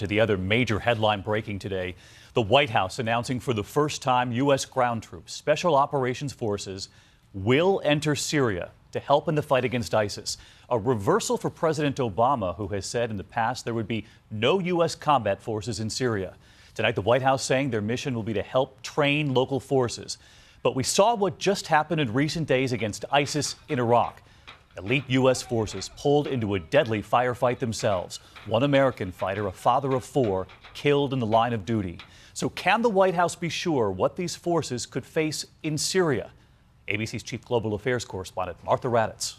To the other major headline breaking today, the White House announcing for the first time U.S. ground troops, Special Operations Forces, will enter Syria to help in the fight against ISIS. A reversal for President Obama, who has said in the past there would be no U.S. combat forces in Syria. Tonight, the White House saying their mission will be to help train local forces. But we saw what just happened in recent days against ISIS in Iraq. Elite U.S. forces pulled into a deadly firefight themselves. One American fighter, a father of four, killed in the line of duty. So can the White House be sure what these forces could face in Syria? ABC's chief global affairs correspondent, Martha Raddatz.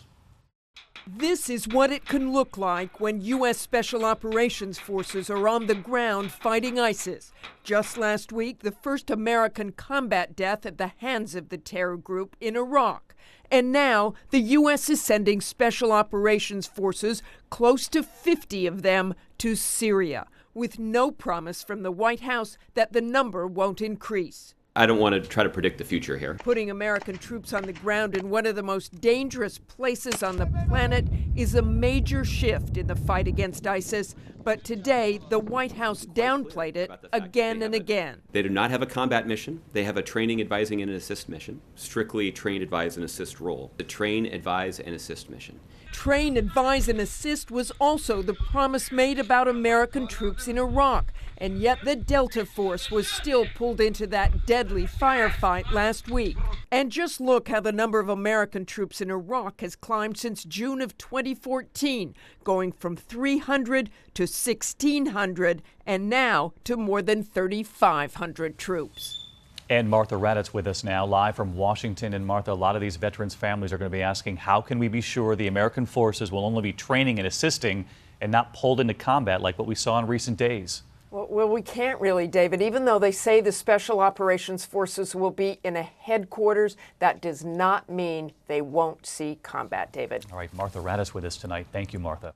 This is what it can look like when U.S. Special Operations Forces are on the ground fighting ISIS. Just last week, the first American combat death at the hands of the terror group in Iraq. And now, the U.S. is sending Special Operations Forces, close to 50 of them, to Syria, with no promise from the White House that the number won't increase. I don't want to try to predict the future here. Putting American troops on the ground in one of the most dangerous places on the planet is a major shift in the fight against ISIS. But today, the White House downplayed it again and again. They do not have a combat mission. They have a training, advising, and assist mission. Strictly train, advise, and assist role. The train, advise, and assist mission. Train, advise, and assist was also the promise made about American troops in Iraq. And yet the Delta Force was still pulled into that deadly firefight last week. And just look how the number of American troops in Iraq has climbed since June of 2014, going from 300 to 1,600, and now to more than 3,500 troops. And Martha Raddatz with us now, live from Washington. And Martha, a lot of these veterans' families are going to be asking, how can we be sure the American forces will only be training and assisting and not pulled into combat like what we saw in recent days? Well, we can't really, David. Even though they say the Special Operations Forces will be in a headquarters, that does not mean they won't see combat, David. All right, Martha Raddatz with us tonight. Thank you, Martha.